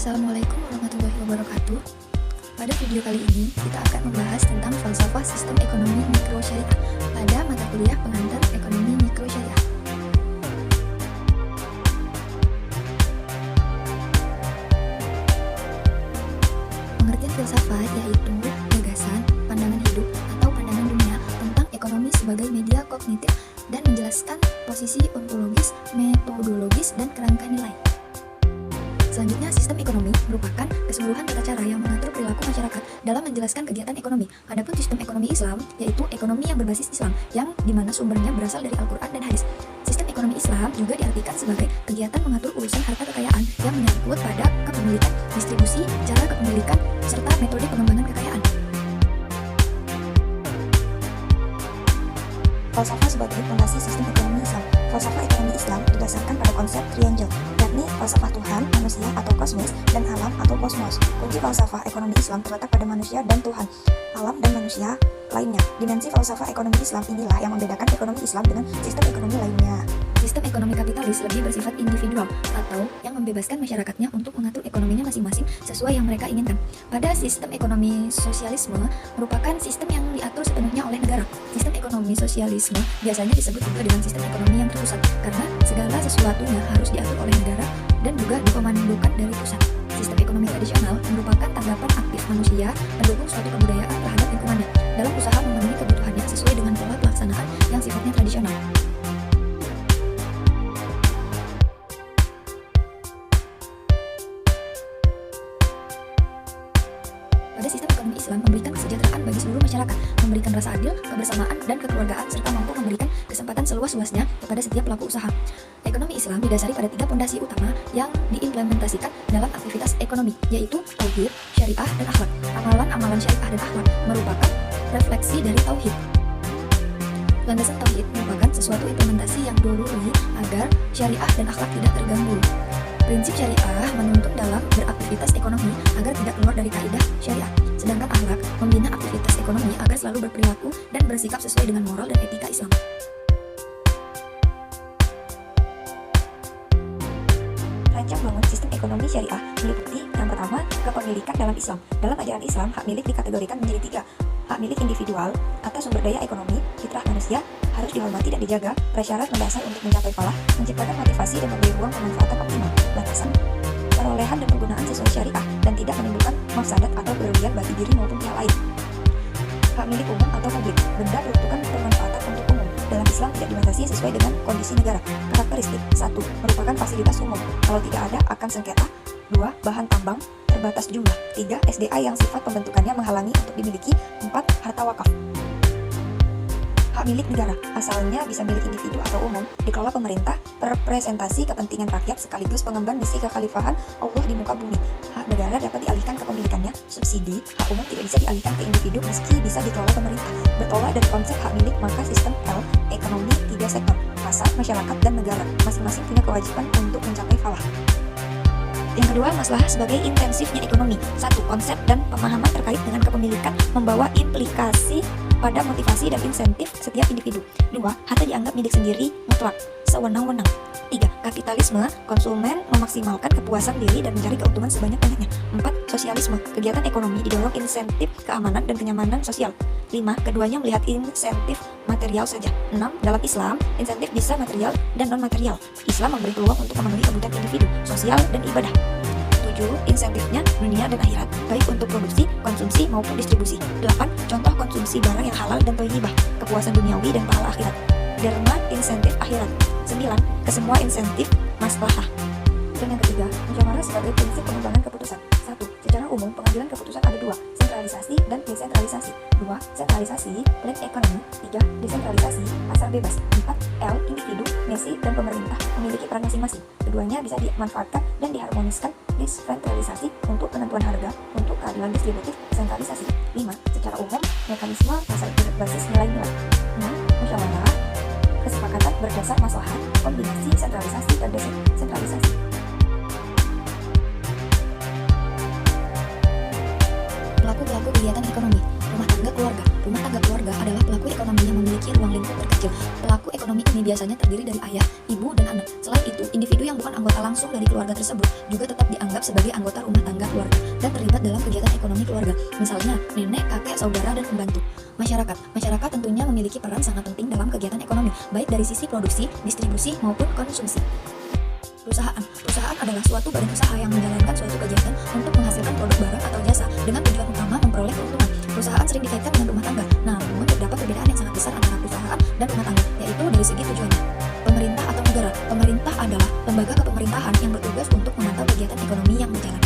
Assalamualaikum warahmatullahi wabarakatuh. Pada video kali ini kita akan membahas tentang falsafah sistem ekonomi mikro syariah pada mata kuliah pengantar ekonomi mikro syariah. Pengertian filsafat yaitu gagasan, pandangan hidup atau pandangan dunia tentang ekonomi sebagai media kognitif dan menjelaskan posisi ontologis, metodologis, dan kerangka nilai. Selanjutnya, sistem ekonomi merupakan keseluruhan tata cara yang mengatur perilaku masyarakat dalam menjelaskan kegiatan ekonomi. Adapun sistem ekonomi Islam yaitu ekonomi yang berbasis Islam, yang dimana sumbernya berasal dari Al-Quran dan hadis. Sistem ekonomi Islam juga diartikan sebagai kegiatan mengatur urusan harta kekayaan yang menyangkut pada kepemilikan, distribusi, cara kepemilikan, serta metode pengembangan kekayaan. Falsafah sebagai fondasi sistem ekonomi Islam. Falsafah ekonomi Islam didasarkan pada konsep triangle, yakni falsafah Tuhan, manusia atau kosmos, dan alam atau kosmos. Kunci falsafah ekonomi Islam terletak pada manusia dan Tuhan, alam dan manusia lainnya. Dimensi falsafah ekonomi Islam inilah yang membedakan ekonomi Islam dengan sistem ekonomi lainnya. Sistem ekonomi kapitalis lebih bersifat individual atau yang membebaskan masyarakatnya untuk mengatur ekonominya masing-masing sesuai yang mereka inginkan. Pada sistem ekonomi sosialisme merupakan sistem yang diatur sepenuhnya oleh negara. Sistem ekonomi sosialisme biasanya disebut juga dengan sistem ekonomi yang terpusat karena segala sesuatunya harus diatur oleh negara dan juga dikomandokan dari pusat. Sistem ekonomi tradisional merupakan tanggapan aktif manusia mendukung suatu kebudayaan terhadap lingkungannya dalam usaha memenuhi kebutuhannya sesuai dengan pola pelaksanaan yang sifatnya tradisional. Pada sistem ekonomi Islam memberikan kesejahteraan bagi seluruh masyarakat, memberikan rasa adil, kebersamaan, dan kekeluargaan, serta mampu memberikan kesempatan seluas-luasnya kepada setiap pelaku usaha. Ekonomi Islam didasari pada 3 pondasi utama yang diimplementasikan dalam aktivitas ekonomi, yaitu tauhid, syariah, dan akhlak. Amalan-amalan syariah dan akhlak merupakan refleksi dari tauhid. Landasan tauhid merupakan sesuatu implementasi yang doruri agar syariah dan akhlak tidak terganggu. Prinsip syariah menuntun dalam beraktivitas ekonomi agar tidak keluar dari kaidah syariah, sedangkan akhlak membina aktivitas ekonomi agar selalu berperilaku dan bersikap sesuai dengan moral dan etika Islam. Rancang bangun sistem ekonomi syariah meliputi yang pertama, kepemilikan dalam Islam. Dalam ajaran Islam, hak milik dikategorikan menjadi 3. Hak milik individual atas sumber daya ekonomi, fitrah manusia, harus dihormati dan dijaga, prasyarat mendasar untuk mencapai falah, menciptakan motivasi dan memberi ruang pemanfaatan optimal, batasan perolehan dan penggunaan sesuai syariah, dan tidak menimbulkan mafsadat atau kerugian bagi diri maupun pihak lain. Hak milik umum atau publik, benda peruntukan bermanfaatan untuk umum. Dalam Islam tidak dibatasi sesuai dengan kondisi negara. Karakteristik 1. Merupakan fasilitas umum. Kalau tidak ada akan sengketa. 2. Bahan tambang terbatas jumlah. 3. SDA yang sifat pembentukannya menghalangi untuk dimiliki. 4. Harta wakaf. Hak milik negara, asalnya bisa milik individu atau umum, dikelola pemerintah, representasi kepentingan rakyat sekaligus pengemban misi kekhalifahan Allah di muka bumi. Hak negara dapat dialihkan kepemilikannya, subsidi, hak umum tidak bisa dialihkan ke individu meski bisa dikelola pemerintah. Bertolak dari konsep hak milik, maka sistem L, ekonomi 3 sektor, pasar, masyarakat, dan negara, masing-masing punya kewajiban untuk mencapai falah. Yang kedua, masalah sebagai intensifnya ekonomi. 1. Konsep dan pemahaman terkait dengan kepemilikan membawa implikasi pada motivasi dan insentif setiap individu. 2. Harta dianggap milik sendiri mutlak, sewenang-wenang. 3. Kapitalisme, konsumen memaksimalkan kepuasan diri dan mencari keuntungan sebanyak-banyaknya. 4. Sosialisme, kegiatan ekonomi didorong insentif keamanan dan kenyamanan sosial. 5. Keduanya melihat insentif material saja. 6. Dalam Islam, insentif bisa material dan non-material. Islam memberi peluang untuk memenuhi kebutuhan individu, sosial, dan ibadah. 7. Insentifnya dunia dan akhirat, baik untuk produksi, konsumsi, maupun distribusi. 8. Contoh konsumsi barang yang halal dan thayyibah, kepuasan duniawi dan pahala akhirat. Dharma insentif akhirat. 9. Kesemua insentif maslahah. Dan yang ketiga, musyawarah sebagai prinsip pengembangan keputusan. 1. Secara umum, pengambilan keputusan ada 2, sentralisasi dan desentralisasi. 2. Sentralisasi, plan ekonomi. 3. Desentralisasi, pasar bebas. 4. L. Individu, mesi, dan pemerintah memiliki peran masing-masing. Keduanya bisa dimanfaatkan dan diharmoniskan. Desentralisasi untuk penentuan harga, untuk keadilan distributif, sentralisasi. 5. Secara umum, mekanisme pasar berbasis nilai-nilai. 6. Musyawarah, kesepakatan berdasar maslahat, kombinasi sentralisasi dan desentralisasi. Pelaku-pelaku kegiatan ekonomi, rumah tangga tangga keluarga. Rumah tangga keluarga adalah pelaku ekonomi yang memiliki ruang lingkup terkecil. Pelaku ekonomi ini biasanya terdiri dari ayah, ibu, dan anak. Selain itu, individu yang bukan anggota langsung dari keluarga tersebut juga tetap dianggap sebagai anggota rumah tangga keluarga dan terlibat dalam kegiatan ekonomi keluarga. Misalnya, nenek, kakek, saudara, dan pembantu. Masyarakat tentunya memiliki peran sangat penting dalam kegiatan ekonomi, baik dari sisi produksi, distribusi, maupun konsumsi. Perusahaan adalah suatu badan usaha yang menjalankan suatu kegiatan untuk menghasilkan produk barang atau jasa dengan tujuan utama memperoleh keuntungan. Perusahaan sering dikaitkan dengan rumah tangga, namun terdapat perbedaan yang sangat besar antara perusahaan dan rumah tangga, yaitu dari segi tujuannya. Pemerintah atau negara. Pemerintah adalah lembaga kepemerintahan yang bertugas untuk memantau kegiatan ekonomi yang berjalan.